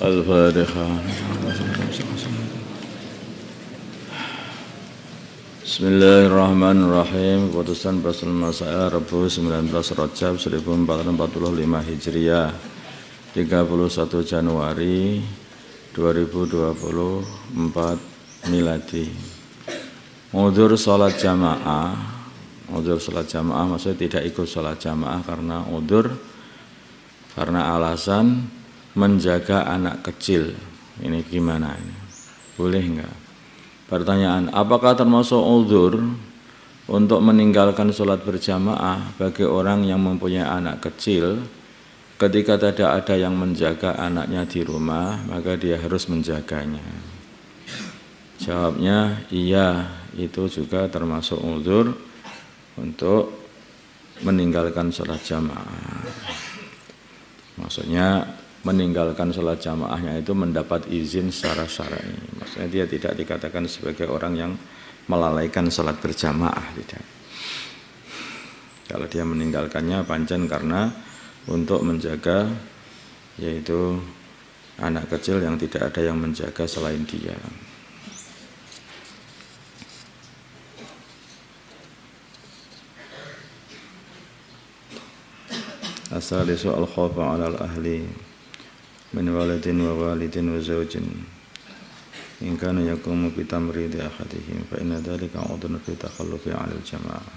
Al-Fatihah. Bismillahirrahmanirrahim. Keputusan Basul Masail Rabu 19 Rajab 1445 Hijriah 31 Januari 2024 Miladi. Udzur salat jamaah. Udzur salat jamaah maksudnya tidak ikut salat jamaah karena udzur, karena alasan menjaga anak kecil. Ini gimana ini? Boleh enggak? Pertanyaan, apakah termasuk udzur untuk meninggalkan sholat berjamaah bagi orang yang mempunyai anak kecil ketika tidak ada yang menjaga anaknya di rumah, maka dia harus menjaganya? Jawabnya, iya, itu juga termasuk udzur untuk meninggalkan sholat jamaah. Maksudnya meninggalkan sholat jamaahnya itu mendapat izin secara syar'i. Maksudnya dia tidak dikatakan sebagai orang yang melalaikan sholat berjamaah, tidak. Kalau dia meninggalkannya pancen karena untuk menjaga, yaitu anak kecil yang tidak ada yang menjaga selain dia. As-salisu al-khawfu 'ala al-ahli min walidin wa walidin wa zawjin in kana yaqumu bi tamridi ahadihim fa inna dhalika 'udhrun fi takhallufi 'ala al-jama'ah.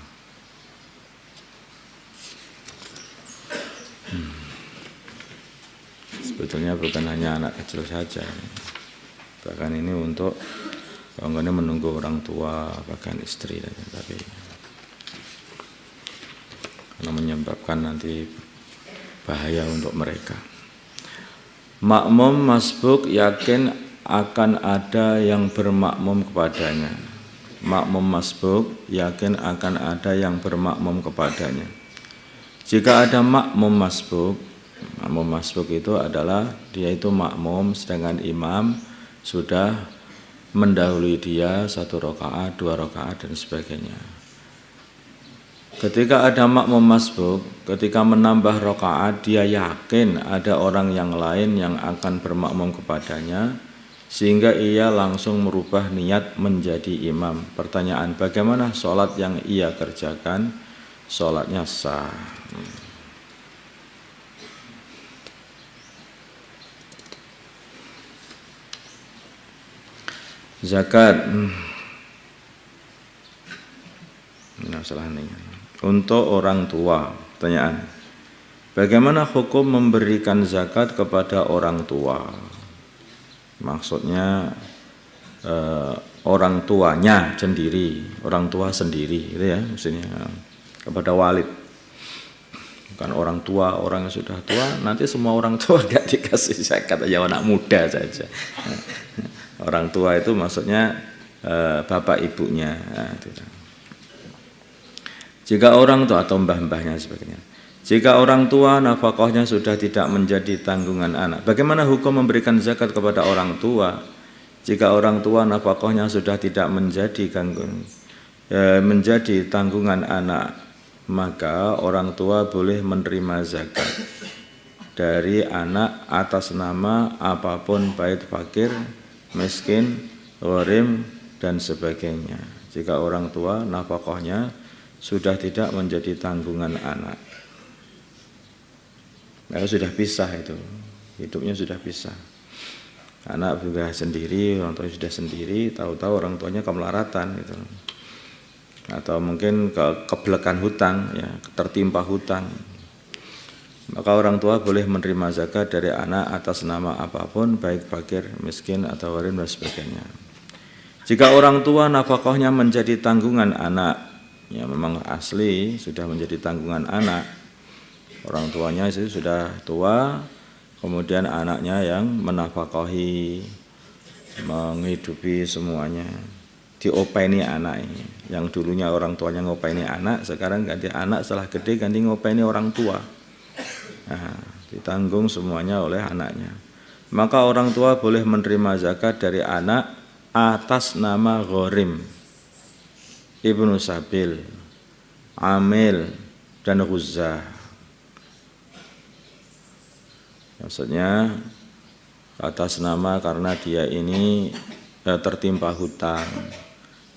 Sebetulnya bukan hanya anak kecil saja, bahkan ini untuk bangunnya menunggu orang tua, bahkan istri, tapi karena menyebabkan nanti bahaya untuk mereka. Makmum masbuk yakin akan ada yang bermakmum kepadanya. Makmum masbuk yakin akan ada yang bermakmum kepadanya. Jika ada makmum masbuk itu adalah dia itu makmum sedangkan imam sudah mendahului dia 1 rakaat, 2 rakaat dan sebagainya. Ketika ada makmum masbuk, ketika menambah rakaat, dia yakin ada orang yang lain yang akan bermakmum kepadanya, sehingga ia langsung merubah niat menjadi imam. Pertanyaan, bagaimana sholat yang ia kerjakan? Sholatnya sah. Zakat. Salah nih. Untuk orang tua, pertanyaan, bagaimana hukum memberikan zakat kepada orang tua? Maksudnya orang tuanya sendiri, orang tua sendiri, gitu ya, maksudnya kepada walid. Bukan orang tua, orang yang sudah tua, nanti semua orang tua enggak dikasih zakat, aja anak muda saja. Orang tua itu maksudnya bapak ibunya, itu. Jika orang tua atau mbah-mbahnya sebagainya. Jika orang tua nafkahnya sudah tidak menjadi tanggungan anak, bagaimana hukum memberikan zakat kepada orang tua? Jika orang tua nafkahnya sudah tidak menjadi tanggungan anak, maka orang tua boleh menerima zakat dari anak atas nama apapun, baik fakir, miskin, gharim dan sebagainya. Jika orang tua nafkahnya sudah tidak menjadi tanggungan anak, maka sudah pisah, itu hidupnya sudah pisah. Anak juga sendiri, orang tuanya sudah sendiri, tahu-tahu orang tuanya kemelaratan, gitu. Atau mungkin kebelekan hutang, ya, tertimpa hutang, maka orang tua boleh menerima zakat dari anak atas nama apapun, baik fakir, miskin atau gharim dan sebagainya. Jika orang tua nafkahnya menjadi tanggungan anak, ya memang asli sudah menjadi tanggungan anak, orang tuanya itu sudah tua, kemudian anaknya yang menafkahi, menghidupi semuanya, diopeni anak ini. Yang dulunya orang tuanya ngopeni anak, sekarang ganti anak setelah gede ganti ngopeni orang tua. Nah, ditanggung semuanya oleh anaknya. Maka orang tua boleh menerima zakat dari anak atas nama gharim, ibnu sabil, amil dan ghuzzah. Maksudnya atas nama karena dia ini tertimpa hutang,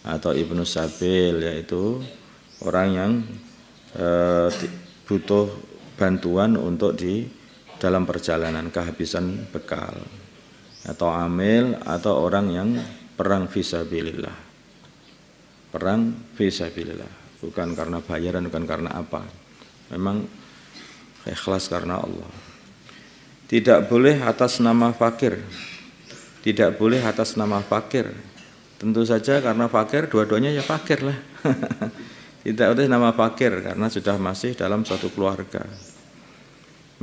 atau ibnu sabil, yaitu orang yang butuh bantuan untuk di dalam perjalanan kehabisan bekal, atau amil, atau orang yang perang fisabilillah. Perang fisabilillah, bukan karena bayaran, bukan karena apa, memang ikhlas karena Allah. Tidak boleh atas nama fakir. Tidak boleh atas nama fakir. Tentu saja karena fakir, dua-duanya ya fakir lah. Tidak boleh nama fakir karena sudah masih dalam suatu keluarga.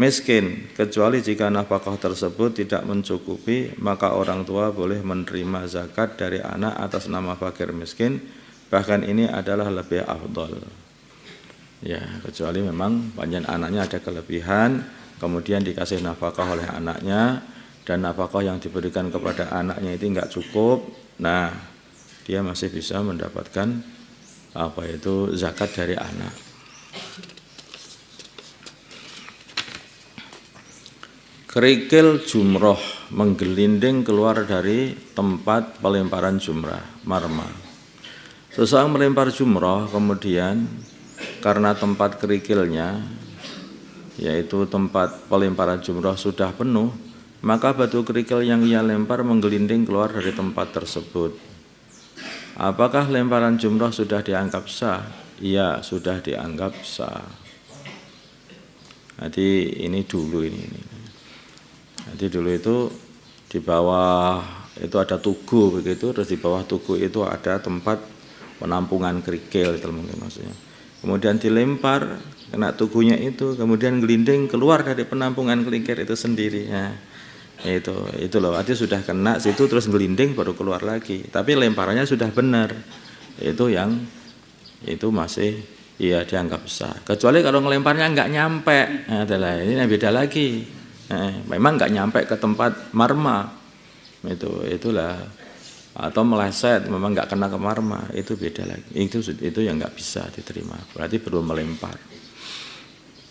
Miskin, kecuali jika nafkah tersebut tidak mencukupi, maka orang tua boleh menerima zakat dari anak atas nama fakir miskin. Bahkan ini adalah lebih afdol. Ya, kecuali memang panjang anaknya ada kelebihan, kemudian dikasih nafkah oleh anaknya, dan nafkah yang diberikan kepada anaknya itu enggak cukup, nah dia masih bisa mendapatkan zakat dari anak. Kerikil jumroh, menggelinding keluar dari tempat pelemparan jumrah, marma. Seseorang melempar jumroh, kemudian karena tempat kerikilnya, yaitu tempat pelemparan jumroh sudah penuh, maka batu kerikil yang ia lempar menggelinding keluar dari tempat tersebut. Apakah lemparan jumroh sudah dianggap sah? Iya, sudah dianggap sah. Jadi ini dulu ini. Jadi dulu itu di bawah itu ada tugu begitu, terus di bawah tugu itu ada tempat penampungan kerikil itu mungkin maksudnya. Kemudian dilempar kena tugunya itu, kemudian gelinding keluar dari penampungan kerikil itu sendiri. Ya. Itu loh, artinya sudah kena situ terus gelinding baru keluar lagi. Tapi lemparannya sudah benar. Itu masih dianggap sah. Kecuali kalau ngelemparnya enggak nyampe. Nah, ini beda lagi. Memang enggak nyampe ke tempat marma. Itulah, atau meleset memang enggak kena ke marma, itu beda lagi. Itu yang enggak bisa diterima. Berarti belum melempar.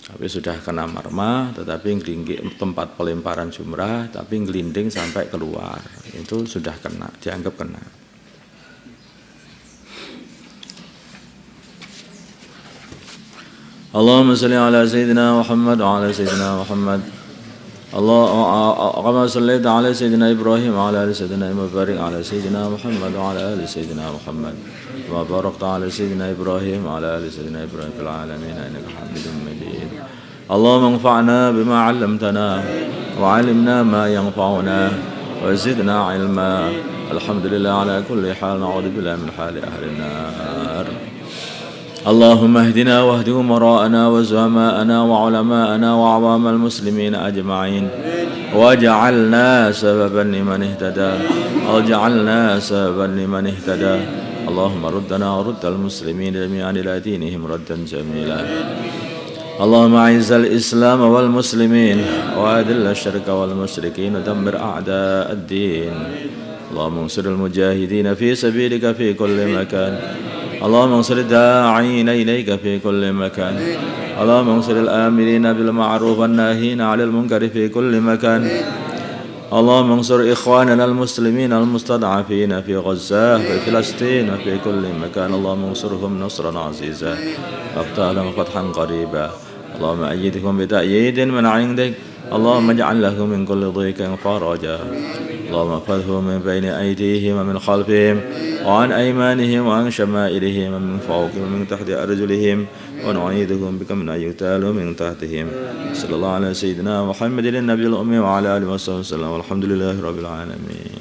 Tapi sudah kena marma, tetapi tempat pelemparan jumrah, tapi gelinding sampai keluar, itu sudah kena, dianggap kena. Allahumma salli ala sayyidina Muhammad wa ala sayyidina Muhammad. Allahumma salli ala sayyidina Ibrahim wa ala sayyidina Mubarak ala sayyidina Muhammad wa ala sayyidina Muhammad. Wa barakta ala sayyidina Ibrahim wa ala sayyidina Ibrahim fil alamin innaka Hamidum Majid. اللهم انفعنا بما علمتنا وعلمنا ما ينفعنا وزدنا علما. الحمد لله على كل حال، نعوذ بالله من حال أهل النار. اللهم اهدنا واهد أمراءنا وزعماءنا وعلماءنا وعوام المسلمين أجمعين، واجعلنا سببا لمن اهتدى، واجعلنا سببا لمن اهتدى. اللهم ردنا ورد المسلمين جميعا إلى دينهم ردا جميلا. اللهم أعز الإسلام والمسلمين وأذل الشرك والمشركين ودمر أعداء الدين. اللهم انصر المجاهدين في سبيلك في كل مكان. اللهم انصر الداعين إليك في كل مكان. اللهم انصر الآمرين بالمعروف والناهين عن المنكر في كل مكان. اللهم انصر إخواننا المسلمين المستضعفين في غزة في فلسطين وفي كل مكان. اللهم انصرهم نصرا عزيزا وافتح لهم فتحا قريبا. اللهم أيدهم بتأييد من عندك. اللهم اجعل لهم من كل ضيق فرجا. اللهم احفظهم من بين أيديهم ومن خلفهم وعن أيمانهم وعن شمائلهم ومن فوقهم ومن تحت أرجلهم ونعيذهم بك من أن يغتالوا من تحتهم. صلى الله على سيدنا محمد النبي الأمي وعلى آله وصحبه وسلم والحمد لله رب العالمين.